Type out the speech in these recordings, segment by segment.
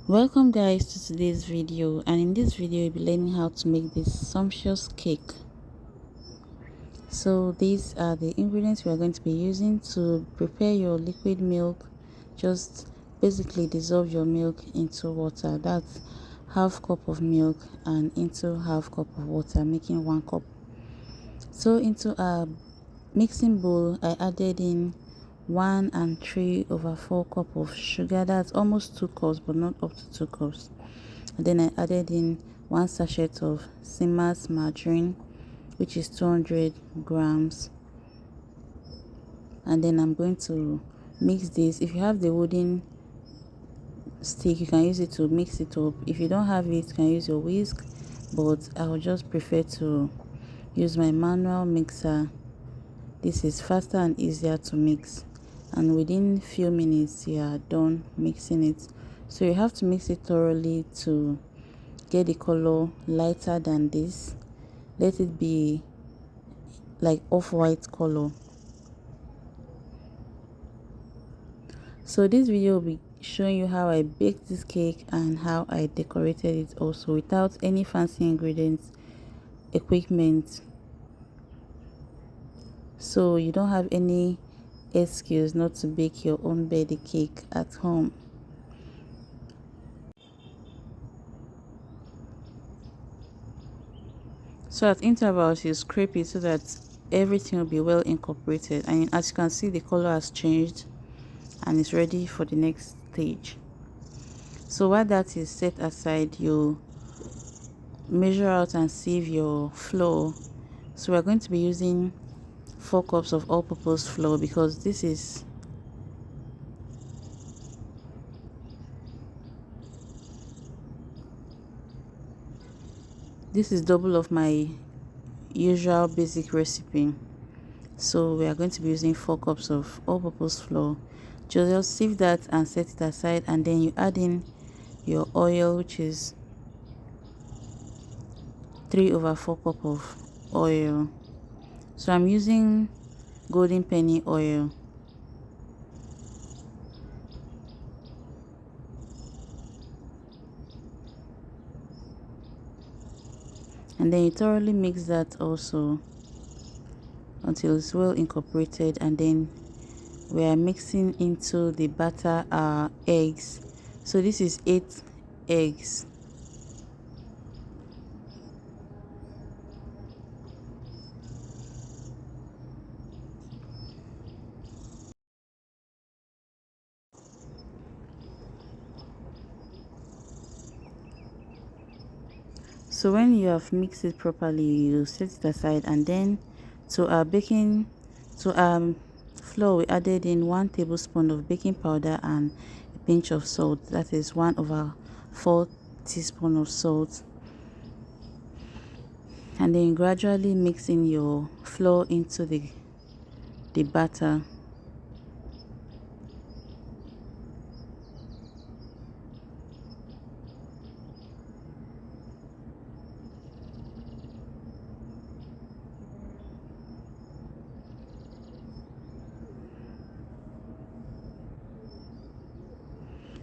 Welcome guys to today's video, and in this video you'll be learning how to make this sumptuous cake. So these are the ingredients we are going to be using to prepare your liquid milk. Just basically dissolve your milk into water. That's half cup of milk and into half cup of water, making 1 cup. So into a mixing bowl I added in 1 3/4 cup of sugar. That's almost 2 cups but not up to 2 cups. And then I added in 1 sachet of Simmer's margarine, which is 200 grams. And then I'm going to mix this. If you have the wooden stick, you can use it to mix it up. If you don't have it, you can use your whisk, but I would just prefer to use my manual mixer. This is faster and easier to mix, and within few minutes you are done mixing it. So you have to mix it thoroughly to get the color lighter than this. Let it be like off-white color. So this video will be showing you how I baked this cake and how I decorated it also, without any fancy ingredients, equipment. So you don't have any excuse not to bake your own birthday cake at home. So at intervals you scrape it so that everything will be well incorporated, and as you can see the color has changed and it's ready for the next stage. So while that is set aside, you measure out and sieve your flour. So we're going to be using 4 cups of all-purpose flour because this is double of my usual basic recipe. So we are going to be using 4 cups of all-purpose flour. Just sieve that and set it aside, and then you add in your oil, which is 3/4 cup of oil. So I'm using golden penny oil. And then you thoroughly mix that also until it's well incorporated, and then we are mixing into the batter our eggs. So this is 8 eggs. So when you have mixed it properly, you set it aside, and then to our flour we added in 1 tablespoon of baking powder and a pinch of salt. That is 1/4 teaspoon of salt. And then gradually mix in your flour into the batter.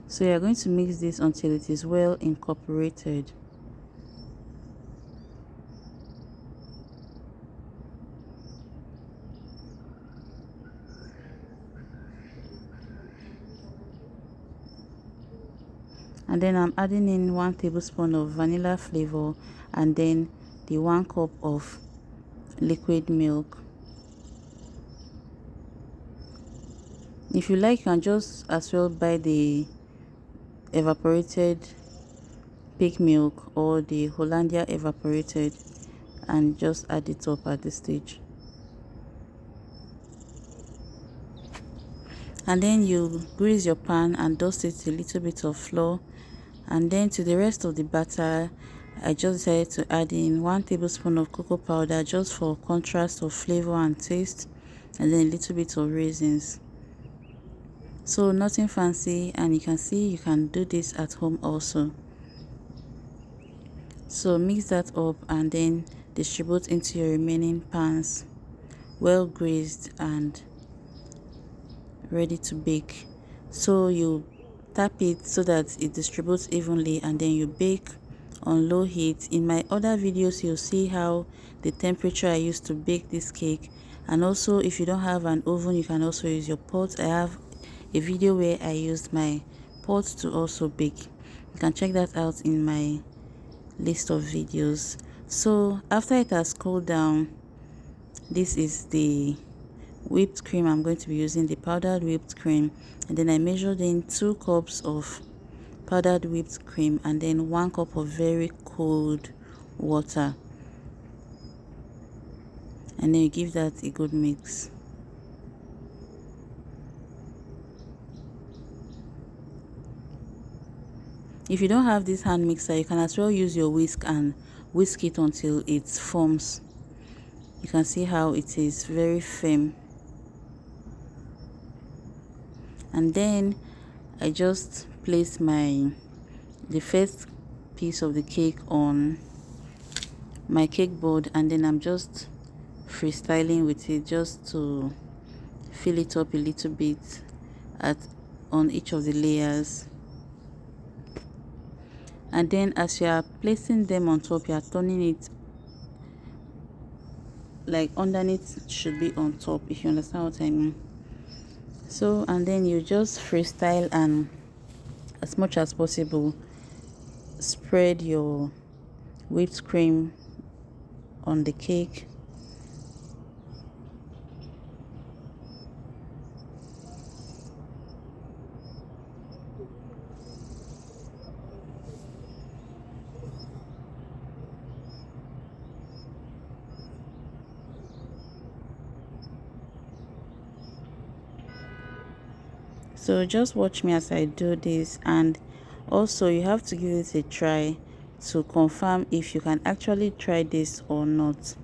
So you are going to mix this until it is well incorporated. And then I'm adding in 1 tablespoon of vanilla flavor, and then the 1 cup of liquid milk. If you like, you can just as well buy the evaporated pig milk or the Hollandia evaporated and just add it up at this stage. And then you grease your pan and dust it a little bit of flour. And then to the rest of the batter, I just decided to add in 1 tablespoon of cocoa powder, just for contrast of flavor and taste, and then a little bit of raisins. So nothing fancy, and you can see you can do this at home also. So mix that up and then distribute into your remaining pans, well greased and ready to bake. So you tap it so that it distributes evenly, and then you bake on low heat. In my other videos you'll see how the temperature I used to bake this cake, and also if you don't have an oven you can also use your pot. I have a video where I used my pot to also bake. You can check that out in my list of videos. So after it has cooled down, this is the whipped cream I'm going to be using, the powdered whipped cream. And then I measured in 2 cups of powdered whipped cream and then 1 cup of very cold water, and then you give that a good mix. If you don't have this hand mixer, you can as well use your whisk and whisk it until it forms. You can see how it is very firm. And then I just place the first piece of the cake on my cake board, and then I'm just freestyling with it just to fill it up a little bit on each of the layers. And then as you are placing them on top, you are turning it like underneath should be on top, if you understand what I mean. So, and then you just freestyle and as much as possible spread your whipped cream on the cake. So just watch me as I do this, and also you have to give it a try to confirm if you can actually try this or not.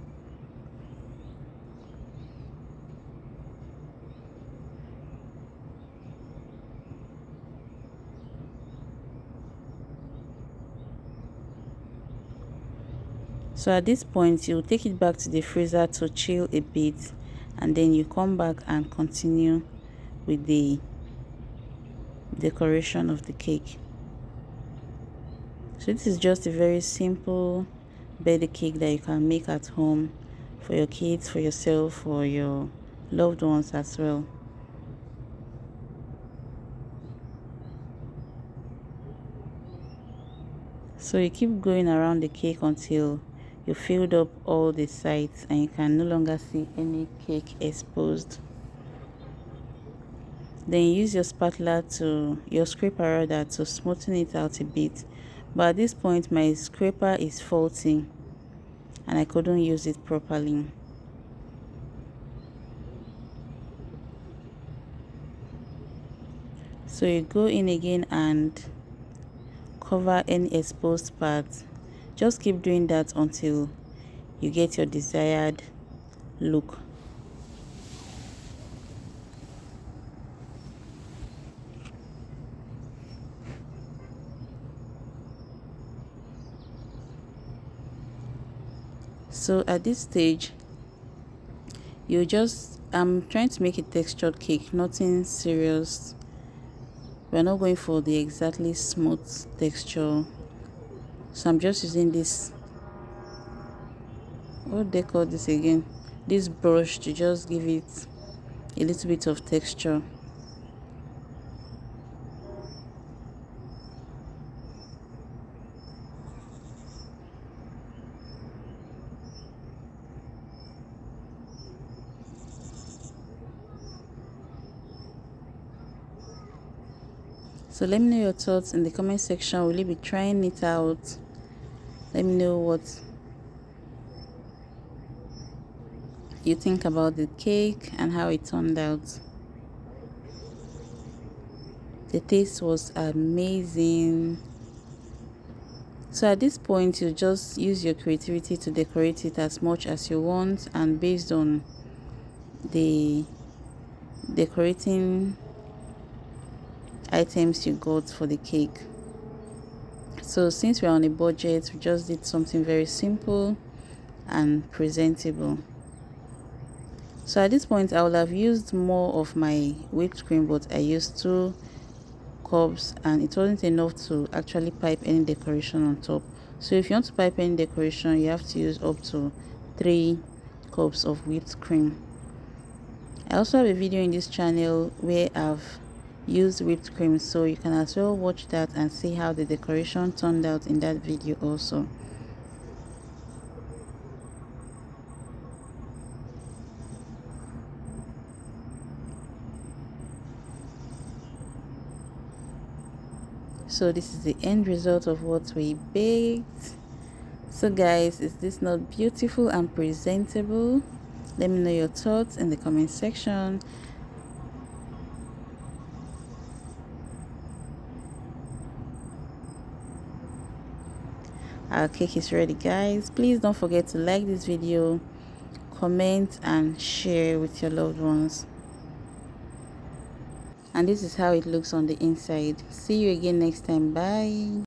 So at this point you take it back to the freezer to chill a bit, and then you come back and continue with the decoration of the cake. So this is just a very simple birthday cake that you can make at home for your kids, for yourself, for your loved ones as well. So you keep going around the cake until you filled up all the sides and you can no longer see any cake exposed. Then you use your scraper rather, to smoothen it out a bit. But at this point my scraper is faulty and I couldn't use it properly. So you go in again and cover any exposed parts. Just keep doing that until you get your desired look. So at this stage I'm trying to make a textured cake, nothing serious. We're not going for the exactly smooth texture, so I'm just using this, what they call this again, this brush, to just give it a little bit of texture. So let me know your thoughts in the comment section. Will you be trying it out? Let me know what you think about the cake and how it turned out. The taste was amazing. So at this point you just use your creativity to decorate it as much as you want, and based on the decorating items you got for the cake. So since we're on a budget, we just did something very simple and presentable. So at this point I would have used more of my whipped cream, but I used 2 cups, and it wasn't enough to actually pipe any decoration on top. So if you want to pipe any decoration, you have to use up to 3 cups of whipped cream. I also have a video in this channel where I've used whipped cream, so you can as well watch that and see how the decoration turned out in that video also. So this is the end result of what we baked. So guys, is this not beautiful and presentable? Let me know your thoughts in the comment section. Our cake is ready, guys. Please don't forget to like this video, comment and share with your loved ones. And this is how it looks on the inside. See you again next time. Bye.